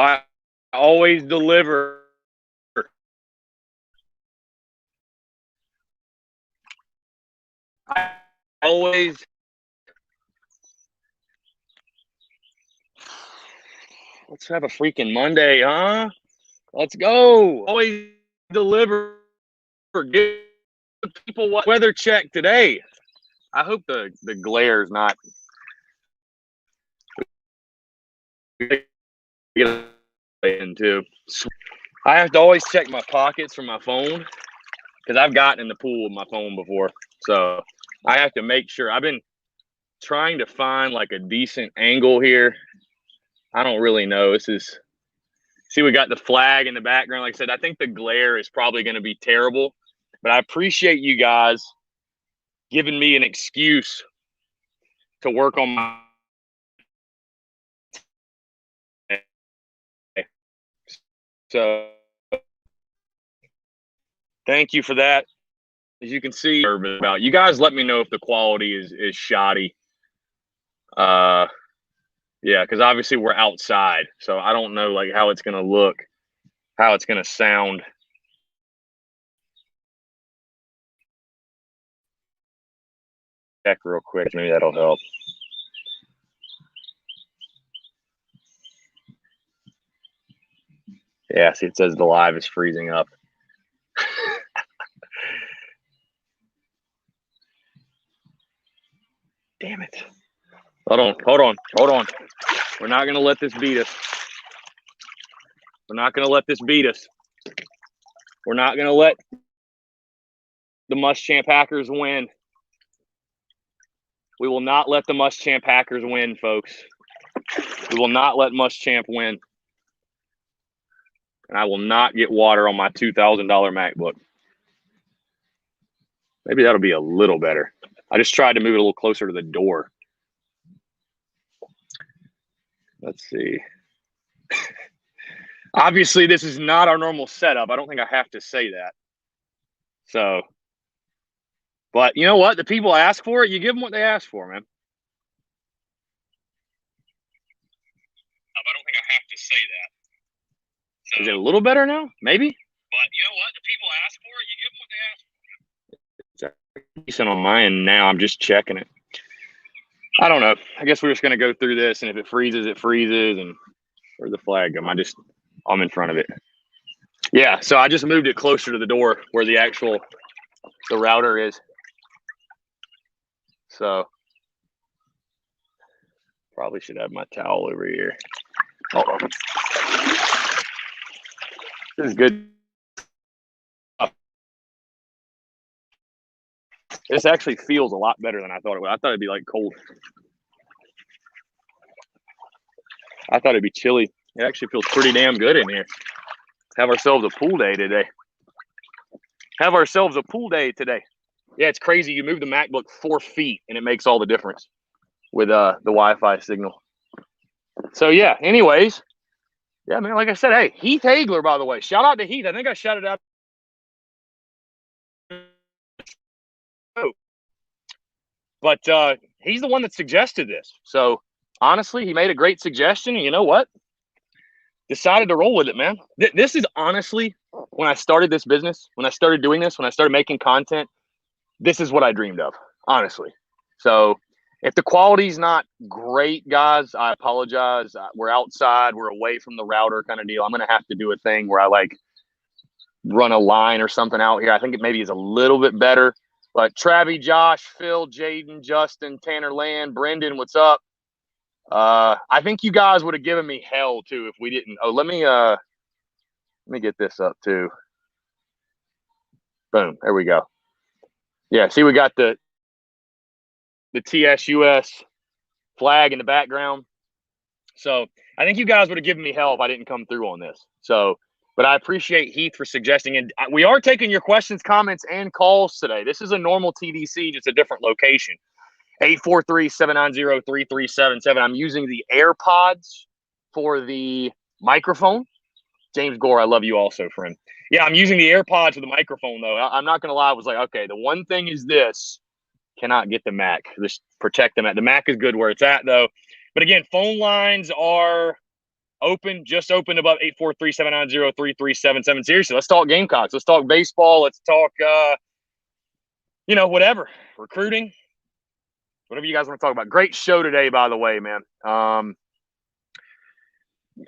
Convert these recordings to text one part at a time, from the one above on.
I always deliver. I always. Let's have a freaking Monday, huh? Let's go. Always deliver. Give people what weather check today. I hope the glare is not. Get into. I have to always check my pockets for my phone because I've gotten in the pool with my phone before. So I have to make sure. I've been trying to find like a decent angle here. I don't really know. See, we got the flag in the background. Like I said, I think the glare is probably going to be terrible, but I appreciate you guys giving me an excuse to work on my. So thank you for that. As you can see, about you guys, let me know if the quality is shoddy. Yeah, because obviously we're outside, so I don't know like how it's gonna look, how it's gonna sound. Check real quick, maybe that'll help. Yeah, see, it says the live is freezing up. Damn it. Hold on. We're not going to let this beat us. We're not going to let this beat us. We're not going to let the Muschamp Hackers win. We will not let the Muschamp Hackers win, folks. We will not let Muschamp win. And I will not get water on my $2,000 MacBook. Maybe that'll be a little better. I just tried to move it a little closer to the door. Let's see. Obviously, this is not our normal setup. I don't think I have to say that. So, but you know what? The people ask for it. You give them what they ask for, man. I don't think I have to say that. So, is it a little better now? Maybe. But you know what? The people ask for it. You give them what they ask for. It's decent on my end now. I'm just checking it. I don't know. I guess we're just going to go through this, and if it freezes, it freezes. And where's the flag go? I'm in front of it. Yeah, so I just moved it closer to the door where the router is. So probably should have my towel over here. Hold on. This is good. This actually feels a lot better than I thought it would. I thought it'd be like cold. I thought it'd be chilly. It actually feels pretty damn good in here. Have ourselves a pool day today. Yeah, it's crazy. You move the MacBook 4 feet and it makes all the difference with the Wi-Fi signal. So yeah, anyways. Yeah, man, like I said, hey, Heath Hagler, by the way. Shout out to Heath. I think I shouted out. But he's the one that suggested this. So honestly, he made a great suggestion. And you know what? Decided to roll with it, man. This is honestly, when I started this business, when I started doing this, when I started making content, this is what I dreamed of, honestly. So if the quality's not great, guys, I apologize. We're outside. We're away from the router kind of deal. I'm going to have to do a thing where I like run a line or something out here. I think it maybe is a little bit better. But Travie, Josh, Phil, Jaden, Justin, Tanner Land, Brendan, what's up? I think you guys would have given me hell too if we didn't. Oh, let me get this up too. Boom, there we go. Yeah, see, we got the TSUS flag in the background. So I think you guys would have given me hell if I didn't come through on this. So, but I appreciate Heath for suggesting, and we are taking your questions, comments, and calls today. This is a normal TDC, just a different location. 843-790-3377. I'm using the AirPods for the microphone. James Gore, I love you also, friend. Yeah, I'm using the AirPods for the microphone, though. I'm not going to lie. I was like, okay, the one thing is this. Cannot get the Mac. Just protect the Mac. The Mac is good where it's at, though. But again, phone lines are just opened above 843-790-3377. Seriously, let's talk Gamecocks. Let's talk baseball. Let's talk, whatever. Recruiting. Whatever you guys want to talk about. Great show today, by the way, man.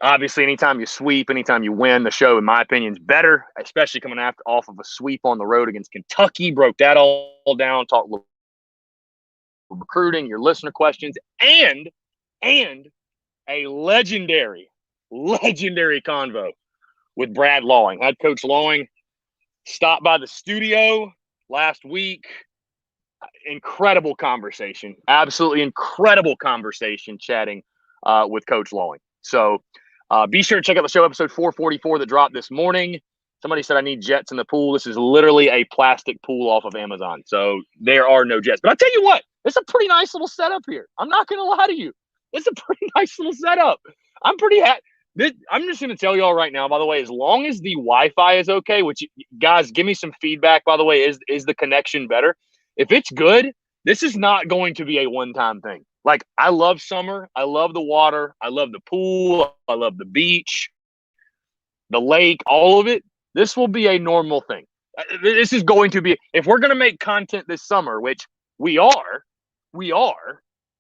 Obviously, anytime you sweep, anytime you win, the show, in my opinion, is better, especially coming off of a sweep on the road against Kentucky. Broke that all down, talked a little recruiting, your listener questions, and a legendary convo with Brad Lawing. Head Coach Lawing stopped by the studio last week. Incredible conversation. Absolutely incredible conversation chatting with Coach Lawing. So be sure to check out the show, episode 444 that dropped this morning. Somebody said I need jets in the pool. This is literally a plastic pool off of Amazon. So there are no jets. But I'll tell you what, it's a pretty nice little setup here. I'm not going to lie to you. It's a pretty nice little setup. I'm pretty happy. I'm just going to tell you all right now, by the way, as long as the Wi-Fi is okay, which, guys, give me some feedback, by the way, is the connection better? If it's good, this is not going to be a one-time thing. Like, I love summer. I love the water. I love the pool. I love the beach, the lake, all of it. This will be a normal thing. This is going to be, if we're going to make content this summer, which we are,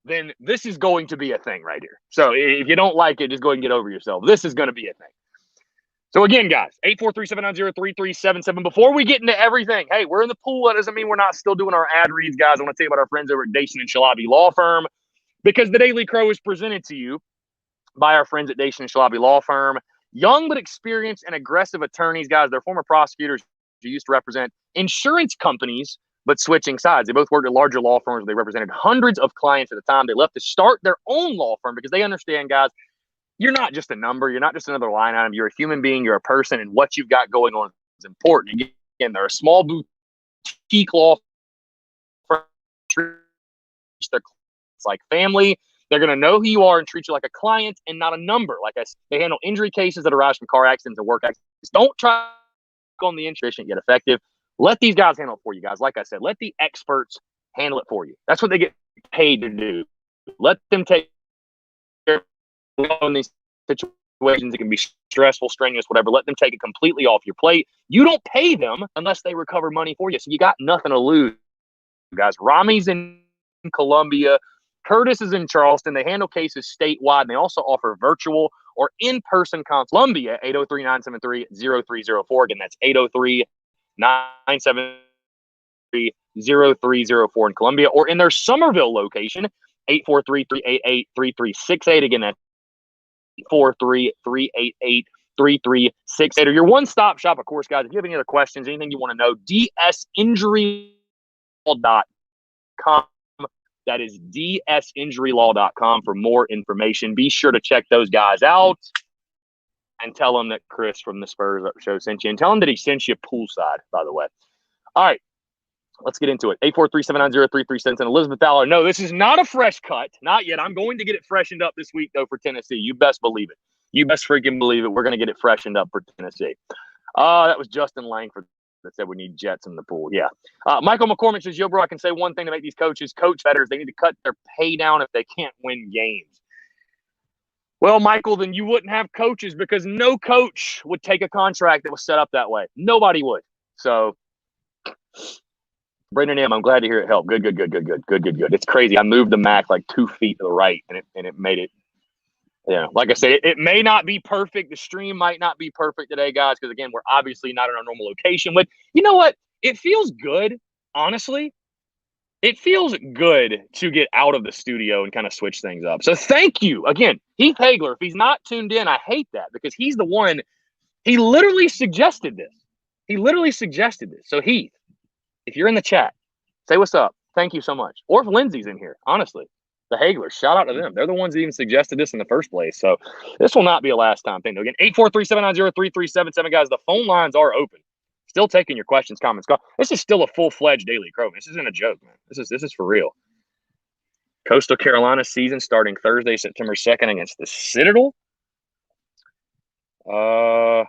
then this is going to be a thing right here. So if you don't like it, just go ahead and get over yourself. This is going to be a thing. So again, guys, 843-790-3377. Before we get into everything, hey, we're in the pool. That doesn't mean we're not still doing our ad reads, guys. I want to tell you about our friends over at Dacian and Shalabi Law Firm, because the Daily Crow is presented to you by our friends at Dacian and Shalabi Law Firm. Young but experienced and aggressive attorneys, guys. They're former prosecutors who used to represent insurance companies, but switching sides. They both worked at larger law firms. They represented hundreds of clients at the time. They left to start their own law firm because they understand, guys, you're not just a number. You're not just another line item. You're a human being. You're a person, and what you've got going on is important. Again, they're a small boutique law firm. It's like family. They're going to know who you are and treat you like a client and not a number. Like I said, they handle injury cases that arise from car accidents and work accidents. Don't try on the inefficient yet effective. Let these guys handle it for you, guys. Like I said, let the experts handle it for you. That's what they get paid to do. Let them take care of these situations. It can be stressful, strenuous, whatever. Let them take it completely off your plate. You don't pay them unless they recover money for you. So you got nothing to lose, guys. Rami's in Columbia. Curtis is in Charleston. They handle cases statewide, and they also offer virtual or in-person consultation. Columbia, 803-973-0304. Again, that's 803-973-0304 in Columbia, or in their Somerville location, 843-388-3368. Again, that's 843-388-3368. Or your one-stop shop, of course, guys. If you have any other questions, anything you want to know, dsinjurylaw.com. That is dsinjurylaw.com for more information. Be sure to check those guys out and tell them that Chris from the Spurs Show sent you. And tell them that he sent you poolside, by the way. All right, let's get into it. 843-790-3377. Elizabeth Fowler. No, this is not a fresh cut. Not yet. I'm going to get it freshened up this week, though, for Tennessee. You best believe it. You best freaking believe it. We're going to get it freshened up for Tennessee. That was Justin Langford that said we need jets in the pool. Yeah. Michael McCormick says, yo, bro, I can say one thing to make these coaches coach better is they need to cut their pay down if they can't win games. Well, Michael, then you wouldn't have coaches, because no coach would take a contract that was set up that way. Nobody would. So, Brendan M., I'm glad to hear it helped. Good. It's crazy. I moved the Mac like 2 feet to the right, and it made it. Yeah, like I said, it may not be perfect. The stream might not be perfect today, guys, because, again, we're obviously not in our normal location. But you know what? It feels good, honestly. It feels good to get out of the studio and kind of switch things up. So thank you. Again, Heath Hagler, if he's not tuned in, I hate that, because he's the one. He literally suggested this. So, Heath, if you're in the chat, say what's up. Thank you so much. Or if Lindsay's in here, honestly. The Haglers, shout out to them. They're the ones that even suggested this in the first place. So this will not be a last time thing. Again, 843-790-3377, guys. The phone lines are open. Still taking your questions, comments. This is still a full-fledged Daily Crow. This isn't a joke, man. This is for real. Coastal Carolina season starting Thursday, September 2nd against the Citadel. How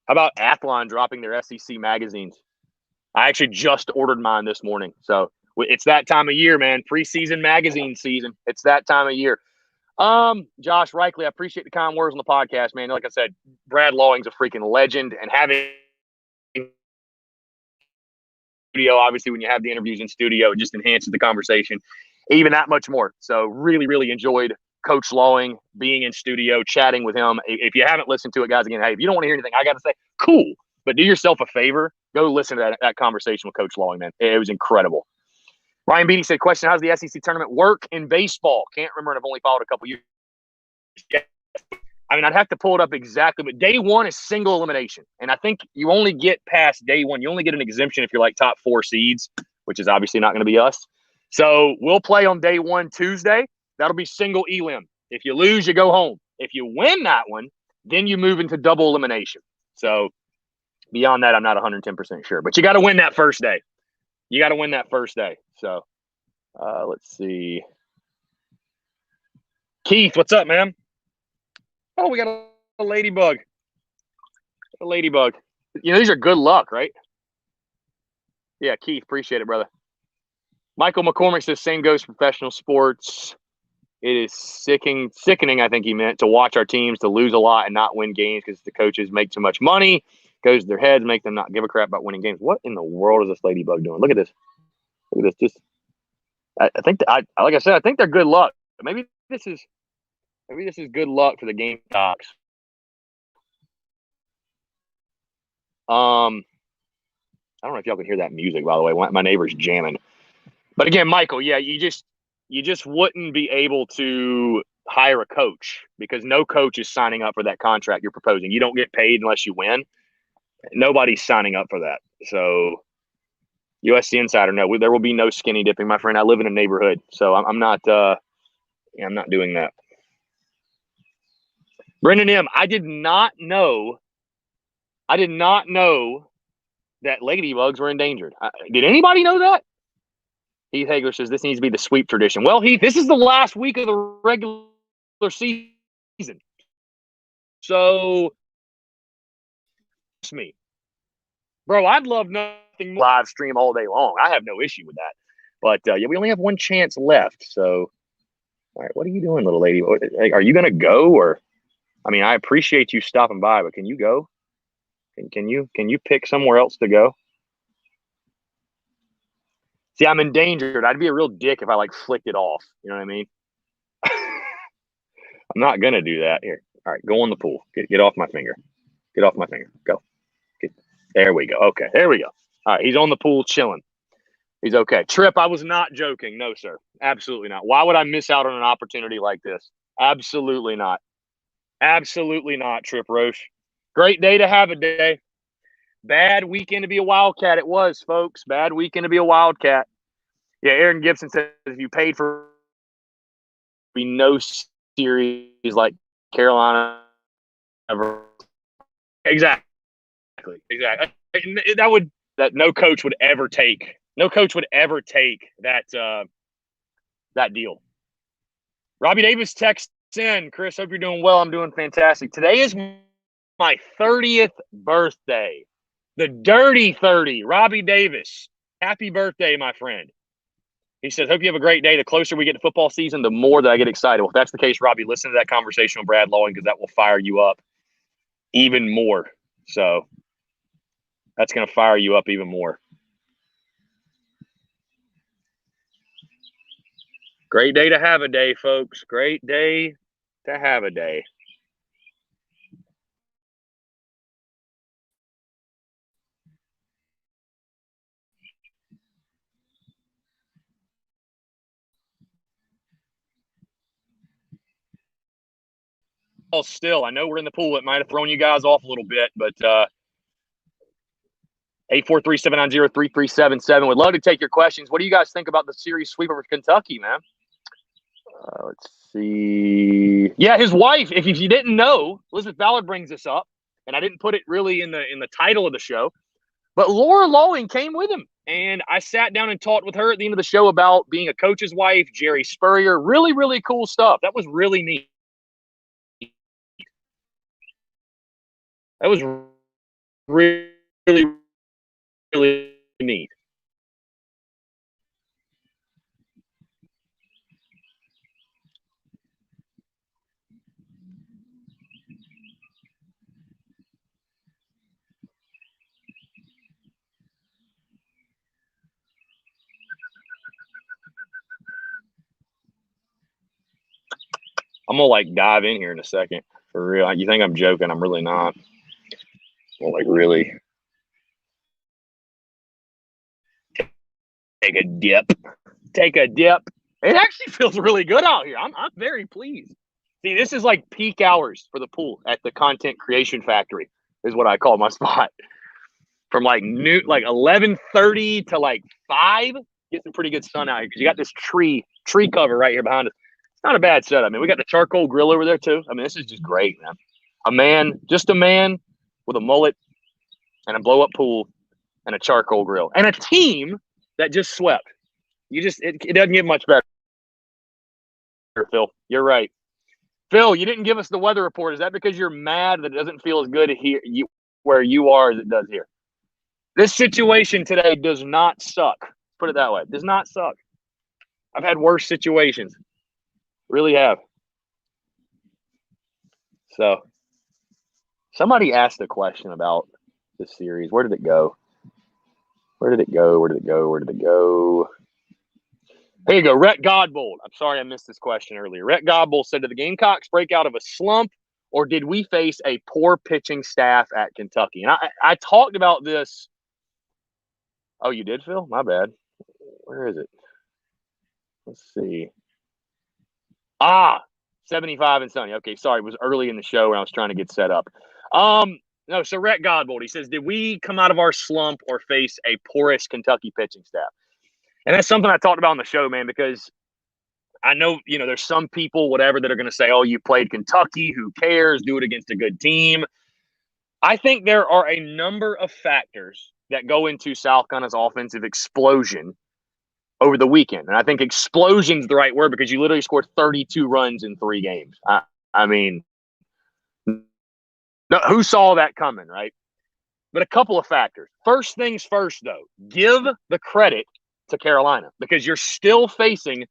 about Athlon dropping their SEC magazines? I actually just ordered mine this morning. So It's that time of year, man. Preseason magazine season. It's that time of year. Josh Reichley, I appreciate the kind words on the podcast, man. Like I said, Brad Lawing's a freaking legend, and having studio, obviously, when you have the interviews in studio, it just enhances the conversation even that much more. So really, really enjoyed Coach Lawing being in studio, chatting with him. If you haven't listened to it, guys, again, hey, if you don't want to hear anything I got to say, cool. But do yourself a favor, go listen to that conversation with Coach Lawing, man. It was incredible. Ryan Beatty said, question, how does the SEC tournament work in baseball? Can't remember, and I've only followed a couple years. I mean, I'd have to pull it up exactly, but day one is single elimination. And I think you only get past day one. You only get an exemption if you're like top 4 seeds, which is obviously not going to be us. So we'll play on day one, Tuesday. That'll be single elim. If you lose, you go home. If you win that one, then you move into double elimination. So beyond that, I'm not 110% sure. But you got to win that first day. You got to win that first day. So let's see. Keith, what's up, man? Oh, we got a ladybug. A ladybug. You know, these are good luck, right? Yeah, Keith, appreciate it, brother. Michael McCormick says, same goes for professional sports. It is sickening, I think he meant, to watch our teams to lose a lot and not win games because the coaches make too much money, goes to their heads, make them not give a crap about winning games. What in the world is this ladybug doing? Look at this. Look at this. Just, I think, like I said, I think they're good luck. Maybe this is good luck for the Gamecocks. I don't know if y'all can hear that music, by the way. My neighbor's jamming. But again, Michael, yeah, you just wouldn't be able to hire a coach because no coach is signing up for that contract you're proposing. You don't get paid unless you win. Nobody's signing up for that. So USC Insider, no, there will be no skinny dipping, my friend. I live in a neighborhood, so I'm not doing that. Brendan M., I did not know that ladybugs were endangered. Did anybody know that? Heath Hagler says this needs to be the sweep tradition. Well, Heath, this is the last week of the regular season. So, me. Bro, I'd love nothing more live stream all day long. I have no issue with that. But, yeah, we only have one chance left. So, all right, what are you doing, little lady? Are you going to go? Or, I mean, I appreciate you stopping by, but can you go? Can you pick somewhere else to go? See, I'm endangered. I'd be a real dick if I like flicked it off. You know what I mean? I'm not gonna do that. Here, all right, go in the pool. Get off my finger. Get off my finger. Go. There we go. Okay, there we go. All right, he's on the pool chilling. He's okay. Trip, I was not joking. No, sir. Absolutely not. Why would I miss out on an opportunity like this? Absolutely not. Absolutely not, Trip Roche. Great day to have a day. Bad weekend to be a Wildcat it was, folks. Bad weekend to be a Wildcat. Yeah, Aaron Gibson says if you paid for be no series like Carolina ever. Exactly. That no coach would ever take. No coach would ever take that that deal. Robbie Davis texts in, Chris, hope you're doing well. I'm doing fantastic. Today is my 30th birthday. The dirty 30. Robbie Davis. Happy birthday, my friend. He says, hope you have a great day. The closer we get to football season, the more that I get excited. Well, if that's the case, Robbie, listen to that conversation with Brad Lawing because that will fire you up even more. So that's going to fire you up even more. Great day to have a day, folks. Great day to have a day. Still, I know we're in the pool. It might have thrown you guys off a little bit, but 843-790-3377. Would love to take your questions. What do you guys think about the series sweep over Kentucky, man? Let's see. Yeah, his wife, if you didn't know, Elizabeth Ballard brings this up, and I didn't put it really in the title of the show, but Laura Lawing came with him. And I sat down and talked with her at the end of the show about being a coach's wife, Jerry Spurrier. Really, really cool stuff. That was really neat. That was really, really neat. I'm gonna like dive in here in a second for real. You think I'm joking? I'm really not. Well, like really take a dip. Take a dip. It actually feels really good out here. I'm very pleased. See, this is like peak hours for the pool at the Content Creation Factory, is what I call my spot. From like 11:30 to like 5, get some pretty good sun out here because you got this tree cover right here behind us. It's not a bad setup. I mean, we got the charcoal grill over there too. I mean, this is just great, man. Just a man with a mullet and a blow up pool and a charcoal grill and a team that just swept. It doesn't get much better, Phil. You're right. Phil, you didn't give us the weather report. Is that because you're mad that it doesn't feel as good here where you are as it does here? This situation today does not suck. Put it that way. It does not suck. I've had worse situations. Really have. So somebody asked a question about this series. Where did it go? Where did it go? Where did it go? Where did it go? There you go. Rhett Godbold. I'm sorry I missed this question earlier. Rhett Godbold said, did the Gamecocks break out of a slump, or did we face a poor pitching staff at Kentucky? And I talked about this. Oh, you did, Phil? My bad. Where is it? Let's see. 75 and sunny. Okay, sorry. It was early in the show when I was trying to get set up. No, so Rhett Godbold, he says, did we come out of our slump or face a porous Kentucky pitching staff? And that's something I talked about on the show, man, because I know, there's some people, whatever, that are going to say, oh, you played Kentucky. Who cares? Do it against a good team. I think there are a number of factors that go into South Carolina's offensive explosion over the weekend. And I think explosion is the right word because you literally scored 32 runs in 3 games. I mean, no, who saw that coming, right? But a couple of factors. First things first, though, give the credit to Carolina because you're still facing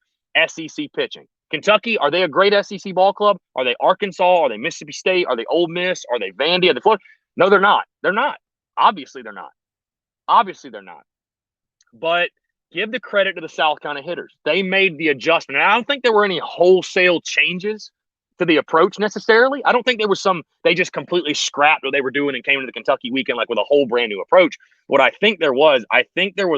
SEC pitching. Kentucky, are they a great SEC ball club? Are they Arkansas? Are they Mississippi State? Are they Ole Miss? Are they Vandy? Are they Florida? No, they're not. They're not. Obviously, they're not. But give the credit to the South Carolina hitters. They made the adjustment. And I don't think there were any wholesale changes to the approach necessarily. I don't think there was they just completely scrapped what they were doing and came into the Kentucky weekend like with a whole brand new approach. What I think there was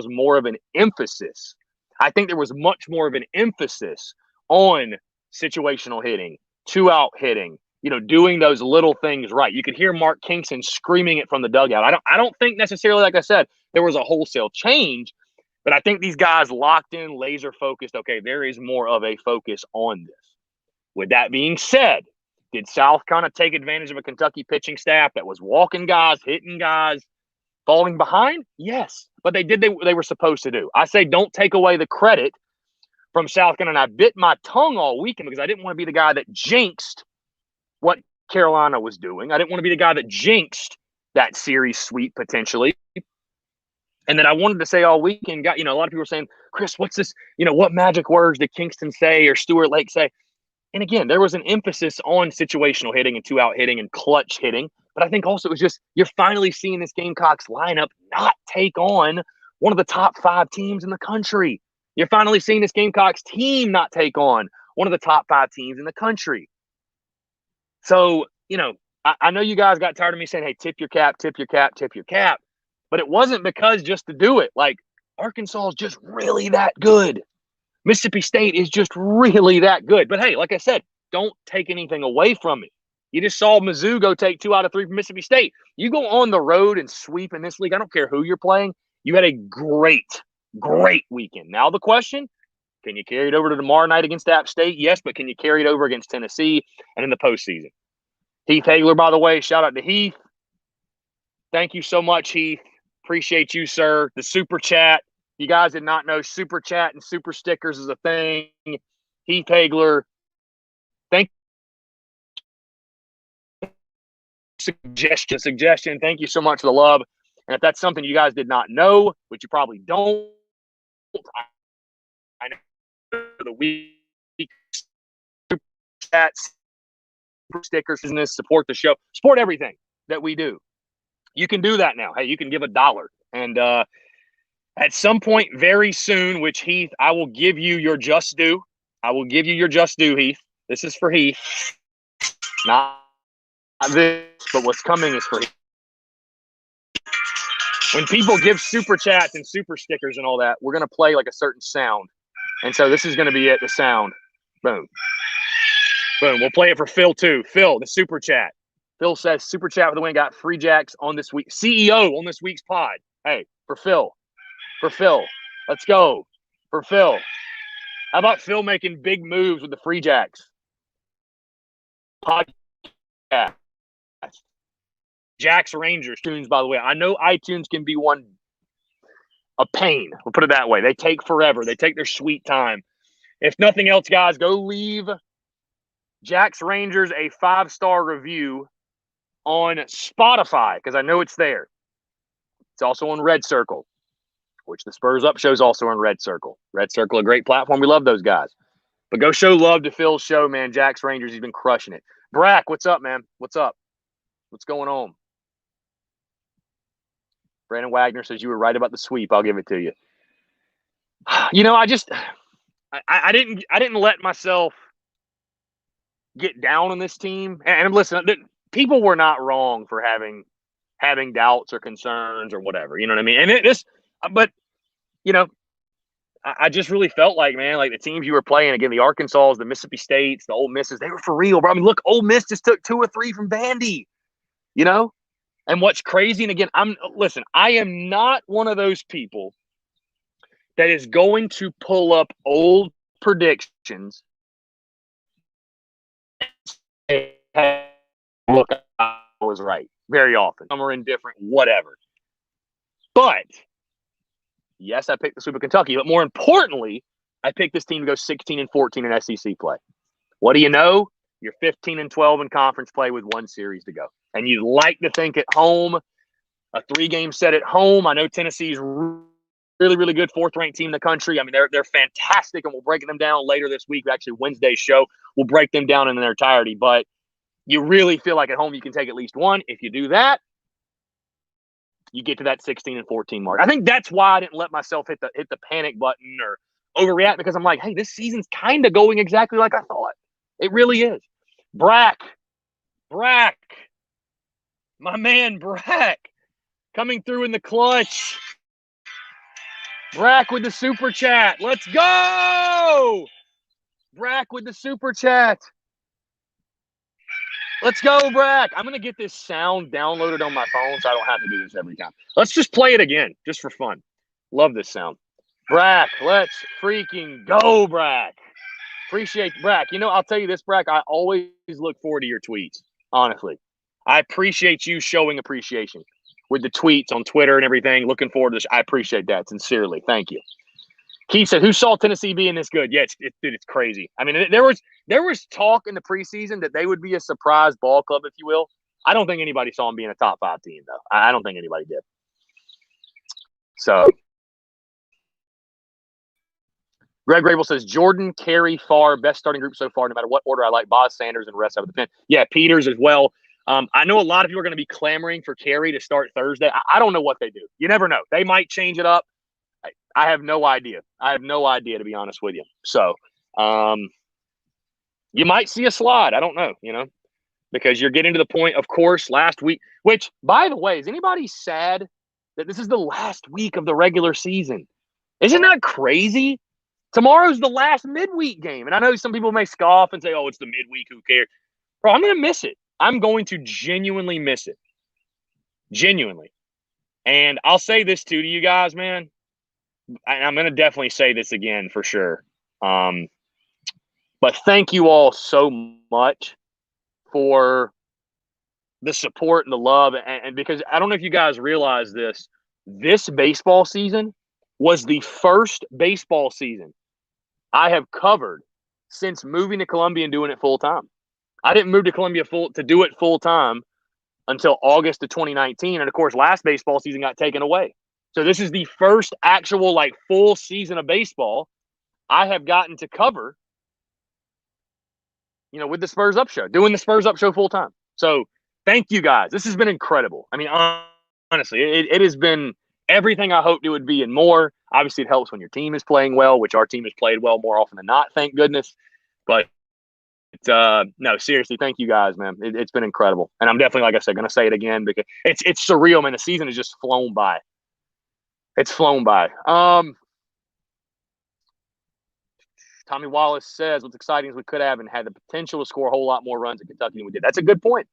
more of an emphasis. I think there was much more of an emphasis on situational hitting, 2-out hitting, doing those little things right. You could hear Mark Kingston screaming it from the dugout. I don't think necessarily, like I said, there was a wholesale change, but I think these guys locked in, laser focused. Okay, there is more of a focus on this. With that being said, did South Carolina take advantage of a Kentucky pitching staff that was walking guys, hitting guys, falling behind? Yes, but they did what they were supposed to do. I say don't take away the credit from South Carolina. And I bit my tongue all weekend because I didn't want to be the guy that jinxed what Carolina was doing. I didn't want to be the guy that jinxed that series sweep potentially. And then I wanted to say all weekend, a lot of people were saying, Chris, what's this? What magic words did Kingston say or Stuart Lake say? And again, there was an emphasis on situational hitting and 2-out hitting and clutch hitting. But I think also it was just you're finally seeing this Gamecocks lineup not take on one of the top 5 teams in the country. You're finally seeing this Gamecocks team not take on one of the top 5 teams in the country. So, I know you guys got tired of me saying, hey, tip your cap, tip your cap, tip your cap. But it wasn't because just to do it. Like, Arkansas is just really that good. Mississippi State is just really that good. But hey, like I said, don't take anything away from it. You just saw Mizzou go take 2 out of 3 from Mississippi State. You go on the road and sweep in this league. I don't care who you're playing. You had a great weekend. Now the question, can you carry it over to tomorrow night against App State? Yes, but can you carry it over against Tennessee and in the postseason? Heath Hagler, by the way, shout out to Heath. Thank you so much, Heath. Appreciate you, sir. The super chat. You guys did not know super chat and super stickers is a thing. Heath Hagler, thank you. Suggestion. Thank you so much for the love. And if that's something you guys did not know, which you probably don't, I know the week super chats, super stickers, business, support the show, support everything that we do. You can do that now. Hey, you can give $1. And at some point very soon, which Heath, I will give you your just due. Heath. This is for Heath. Not this, but what's coming is for Heath. When people give super chats and super stickers and all that, we're going to play like a certain sound. And so this is going to be it, the sound. Boom. Boom. We'll play it for Phil too. Phil, the super chat. Phil says, super chat with the win, got free jacks on this week. CEO on this week's pod. Hey, for Phil. For Phil. Let's go. For Phil. How about Phil making big moves with the free jacks? Podcast. Jack's Rangers tunes, by the way. I know iTunes can be a pain. We'll put it that way. They take forever. They take their sweet time. If nothing else, guys, go leave Jack's Rangers a 5-star review on Spotify, because I know it's there. It's also on Red Circle, which the Spurs Up show is also on Red Circle. Red Circle, a great platform. We love those guys. But go show love to Phil's show, man. Jack's Rangers, he's been crushing it. Brack, what's up, man? What's up? What's going on? Brandon Wagner says you were right about the sweep. I'll give it to you. You know, I didn't let myself get down on this team. And listen, people were not wrong for having doubts or concerns or whatever. You know what I mean? And but you know, I just really felt like, man, like the teams you were playing again, the Arkansas, the Mississippi States, the Ole Misses, they were for real, bro. I mean, look, Ole Miss just took 2 or 3 from Vandy. You know. And what's crazy, and again, I am not one of those people that is going to pull up old predictions and say, hey, look, I was right very often. Some are indifferent, whatever. But, yes, I picked the sweep of Kentucky, but more importantly, I picked this team to go 16-14 in SEC play. What do you know? You're 15-12 in conference play with 1 series to go. And you'd like to think at home, a 3-game set at home. I know Tennessee's really, really good 4th-ranked team in the country. I mean, they're fantastic, and we'll break them down later this week. Actually, Wednesday's show, we'll break them down in their entirety. But you really feel like at home you can take at least 1. If you do that, you get to that 16-14 mark. I think that's why I didn't let myself hit the panic button or overreact, because I'm like, hey, this season's kind of going exactly like I thought. It really is. Brack. My man, Brack, coming through in the clutch. Brack with the super chat. Let's go! Brack with the super chat. Let's go, Brack. I'm going to get this sound downloaded on my phone so I don't have to do this every time. Let's just play it again, just for fun. Love this sound. Brack, let's freaking go, Brack. Appreciate Brack. You know, I'll tell you this, Brack, I always look forward to your tweets, honestly. I appreciate you showing appreciation with the tweets on Twitter and everything. Looking forward to this. I appreciate that sincerely. Thank you. Keith said, who saw Tennessee being this good? Yeah, it's crazy. I mean, there was talk in the preseason that they would be a surprise ball club, if you will. I don't think anybody saw them being a top 5 team, though. I don't think anybody did. So, Greg Grable says, Jordan, Carey, Farr, best starting group so far, no matter what order I like. Boz, Sanders, and the rest of the pen. Yeah, Peters as well. I know a lot of people are going to be clamoring for Carey to start Thursday. I don't know what they do. You never know. They might change it up. I have no idea. To be honest with you. So, you might see a slide. I don't know, because you're getting to the point, of course, last week, which, by the way, is anybody sad that this is the last week of the regular season? Isn't that crazy? Tomorrow's the last midweek game. And I know some people may scoff and say, oh, it's the midweek. Who cares? Bro, I'm going to miss it. I'm going to genuinely miss it. Genuinely. And I'll say this too to you guys, man. I'm going to definitely say this again for sure. But thank you all so much for the support and the love. And because I don't know if you guys realize this baseball season was the first baseball season I have covered since moving to Columbia and doing it full time. I didn't move to Columbia to do it full time until August of 2019. And of course, last baseball season got taken away. So this is the first actual full season of baseball I have gotten to cover, with the Spurs Up show, doing the Spurs Up show full time. So thank you guys. This has been incredible. I mean, honestly, it has been everything I hoped it would be and more. Obviously, it helps when your team is playing well, which our team has played well more often than not, thank goodness. But no, seriously, thank you guys, man. It's been incredible, and I'm definitely, like I said, gonna say it again because it's surreal, man. The season has just flown by. It's flown by. Tommy Wallace says, "What's exciting is we could have and had the potential to score a whole lot more runs at Kentucky than we did." That's a good point.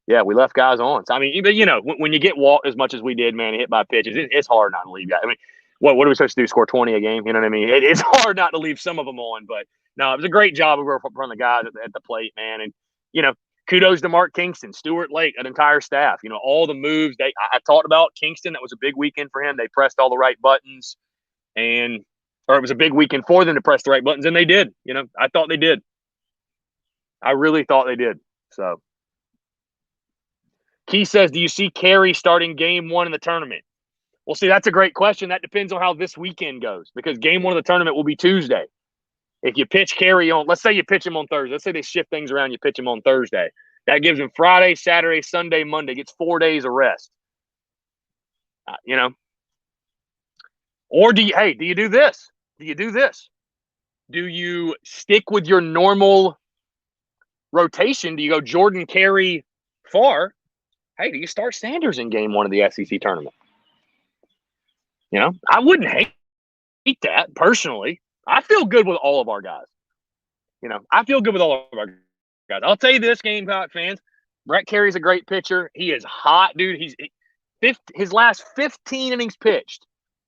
Yeah, we left guys on. So, I mean, you know, when you get walked as much as we did, man, hit by pitches, it's hard not to leave guys. I mean, what are we supposed to do? Score 20 a game? You know what I mean? It's hard not to leave some of them on, but no, it was a great job from the guys at the plate, man. And, you know, kudos to Mark Kingston, Stuart Lake, an entire staff. You know, all the moves I talked about Kingston. That was a big weekend for him. They pressed all the right buttons, or it was a big weekend for them to press the right buttons, and they did. You know, I thought they did. I really thought they did. So. Key says, do you see Carey starting game one in the tournament? Well, see, that's a great question. That depends on how this weekend goes because game one of the tournament will be Tuesday. If you pitch Carey on, let's say you pitch him on Thursday. Let's say they shift things around. You pitch him on Thursday. That gives him Friday, Saturday, Sunday, Monday. Gets 4 days of rest. You know. Or do you do this? Do you do this? Do you stick with your normal rotation? Do you go Jordan, Carey, Farr? Hey, do you start Sanders in game one of the SEC tournament? You know, I wouldn't hate that personally. I feel good with all of our guys. You know, I feel good with all of our guys. I'll tell you this, Gamecock fans, Brett Carey's a great pitcher. He is hot, dude. His last 15 innings pitched,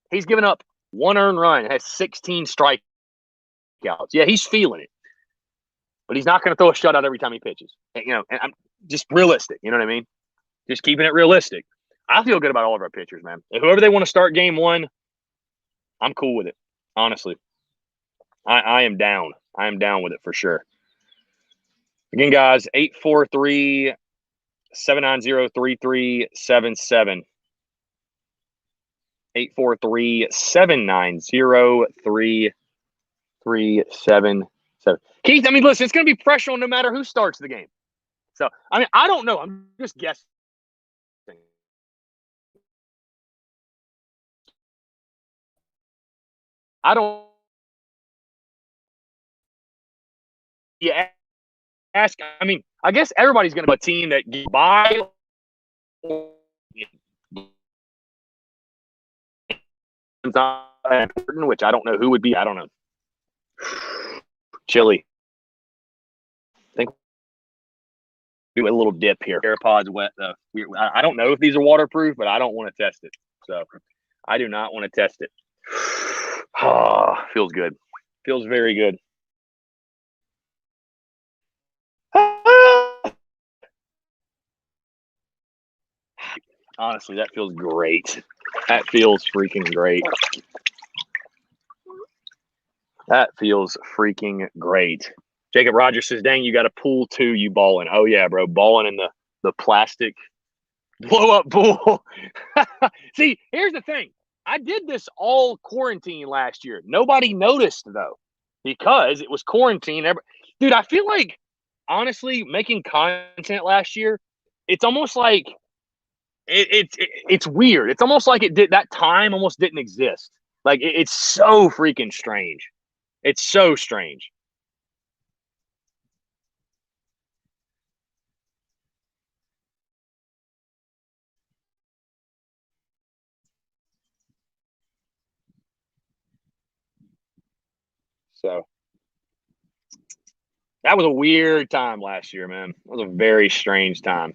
he's given up 1 earned run, has 16 strikeouts. Yeah, he's feeling it. But he's not going to throw a shutout every time he pitches. And, you know, and I'm just realistic. You know what I mean? Just keeping it realistic. I feel good about all of our pitchers, man. And whoever they want to start game one, I'm cool with it. Honestly, I am down. I am down with it for sure. Again, guys, 843-790-3377. 843-790-3377. Keith, I mean, listen, it's going to be pressure on no matter who starts the game. So, I mean, I don't know. I'm just guessing. I don't. Yeah, ask. I mean, I guess everybody's going to be a team that get by, which I don't know who would be. I don't know. Chili. I think do a little dip here. AirPods wet though. I don't know if these are waterproof, but I don't want to test it. So I do not want to test it. Oh, feels good. Feels very good. Honestly, that feels great. That feels freaking great. That feels freaking great. Jacob Rogers says, dang, you got a pool too, you balling. Oh, yeah, bro. Balling in the plastic blow-up pool. See, here's the thing. I did this all quarantine last year. Nobody noticed, though, because it was quarantine. Dude, I feel like, honestly, making content last year, it's almost like it's weird. It's almost like that time almost didn't exist. Like, it's so freaking strange. It's so strange. So that was a weird time last year, man. It was a very strange time.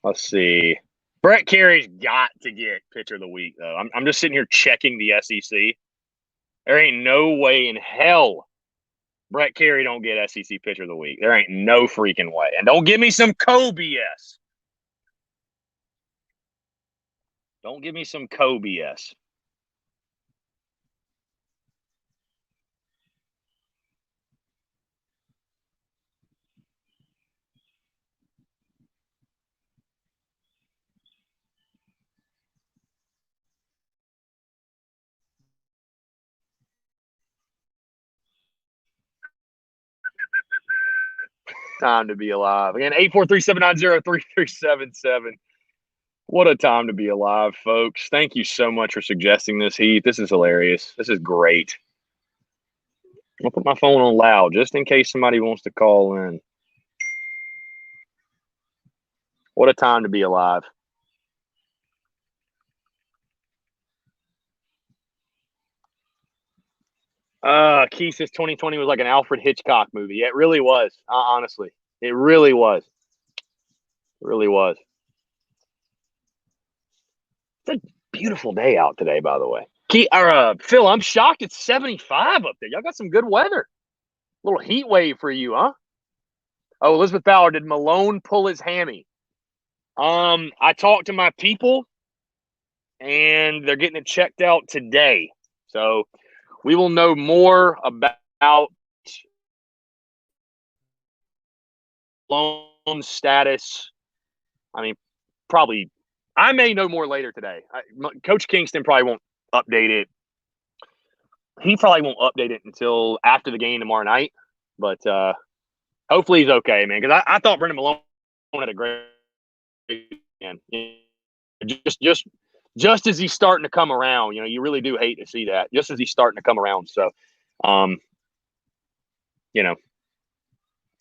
Let's see. Brett Carey's got to get pitcher of the week, though. I'm just sitting here checking the SEC. There ain't no way in hell Brett Carey don't get SEC pitcher of the week. There ain't no freaking way. And don't give me some BS. Don't give me some BS. time to be alive. Again, 843-790-3377. What a time to be alive, folks. Thank you so much for suggesting this, Heath. This is hilarious. This is great. I'll put my phone on loud just in case somebody wants to call in. What a time to be alive. Keith says 2020 was like an Alfred Hitchcock movie. It really was, honestly. It really was. It really was. It's a beautiful day out today, by the way. Phil, I'm shocked it's 75 up there. Y'all got some good weather. A little heat wave for you, huh? Oh, Elizabeth Bauer, did Malone pull his hammy? I talked to my people, and they're getting it checked out today. So we will know more about Malone's status. I mean, probably I may know more later today. Coach Kingston probably won't update it. He probably won't update it until after the game tomorrow night. But hopefully he's okay, man. Because I thought Brendan Malone had a great weekend. Just as he's starting to come around, you really do hate to see that. Just as he's starting to come around. So,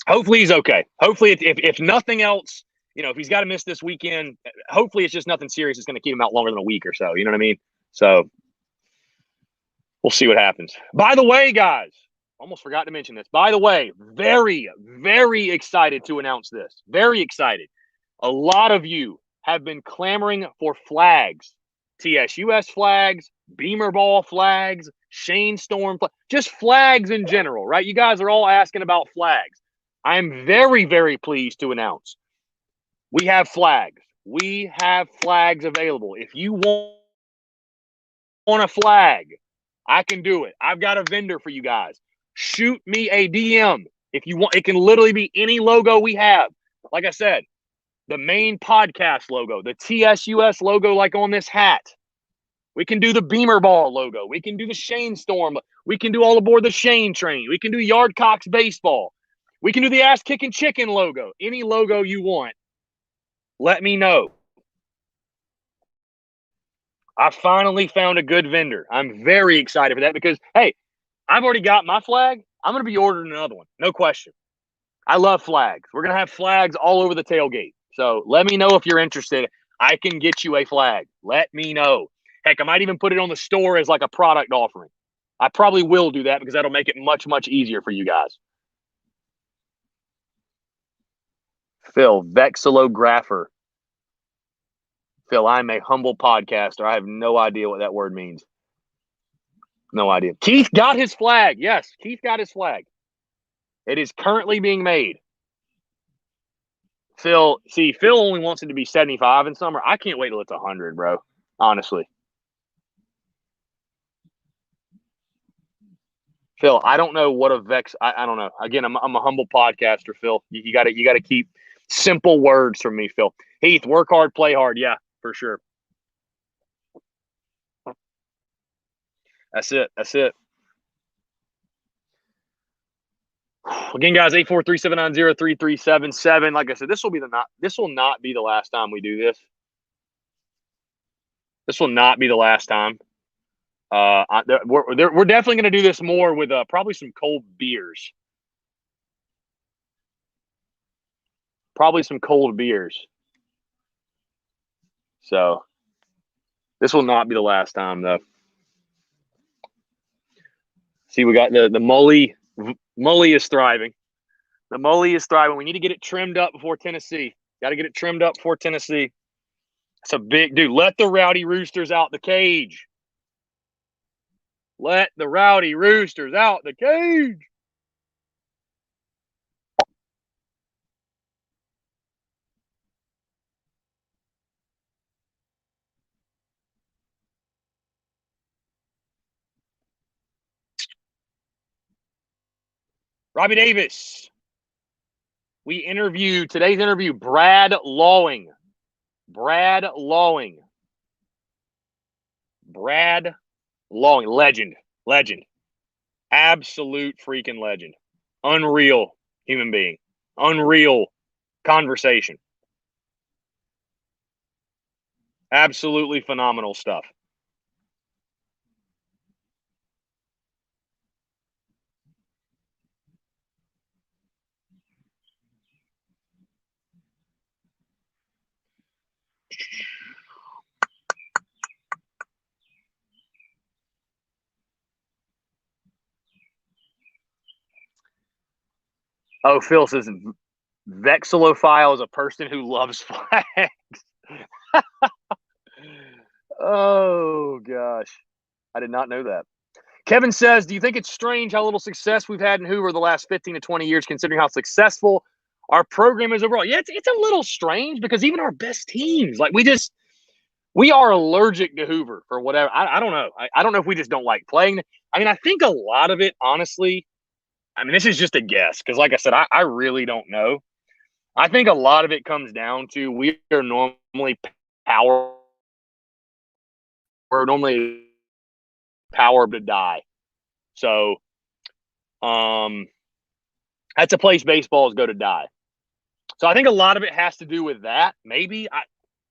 hopefully he's okay. Hopefully, if nothing else, if he's got to miss this weekend, hopefully it's just nothing serious. It's going to keep him out longer than a week or so. You know what I mean? So we'll see what happens. By the way, guys, almost forgot to mention this. By the way, very, very excited to announce this. Very excited. A lot of you have been clamoring for flags, TSUS flags, Beamer Ball flags, Shane Storm, just flags in general, right? You guys are all asking about flags. I am very, very pleased to announce we have flags. We have flags available. If you want a flag, I can do it. I've got a vendor for you guys. Shoot me a DM if you want. It can literally be any logo we have. Like I said, the main podcast logo, the TSUS logo, like on this hat. We can do the Beamer Ball logo. We can do the Shane Storm. We can do all aboard the Shane train. We can do Yard Cox baseball. We can do the Ass Kicking Chicken logo. Any logo you want, let me know. I finally found a good vendor. I'm very excited for that because, hey, I've already got my flag. I'm going to be ordering another one. No question. I love flags. We're going to have flags all over the tailgate. So let me know if you're interested. I can get you a flag. Let me know. Heck, I might even put it on the store as like a product offering. I probably will do that because that'll make it much, much easier for you guys. Phil, vexillographer. Phil, I'm a humble podcaster. I have no idea what that word means. No idea. Keith got his flag. Yes, Keith got his flag. It is currently being made. Phil only wants it to be 75 in summer. I can't wait till it's 100, bro. Honestly. Phil, I don't know what a vex. I don't know. Again, I'm a humble podcaster, Phil. You got to keep simple words from me, Phil. Heath, work hard, play hard. Yeah, for sure. That's it. Again, guys, 843-790-3377. Like I said, this will not be the last time we do this. This will not be the last time. We're definitely going to do this more with probably some cold beers. So this will not be the last time, though. See, we got the Mully. Mully is thriving. The Mully is thriving. We need to get it trimmed up before Tennessee. Got to get it trimmed up before Tennessee. It's a big dude. Let the Rowdy Roosters out the cage. Let the Rowdy Roosters out the cage. Robbie Davis. Today's interview, Brad Lawing. Brad Lawing, legend. Absolute freaking legend. Unreal human being. Unreal conversation. Absolutely phenomenal stuff. Oh, Phil says vexillophile is a person who loves flags. Oh, gosh. I did not know that. Kevin says, do you think it's strange how little success we've had in Hoover the last 15 to 20 years, considering how successful our program is overall? Yeah, it's a little strange because even our best teams, like we are allergic to Hoover for whatever. I don't know. I don't know if we just don't like playing. I mean, I think a lot of it, honestly, I mean, this is just a guess because, like I said, I really don't know. I think a lot of it comes down to we are normally power. We're normally power to die. So, that's a place baseballs go to die. So I think a lot of it has to do with that. Maybe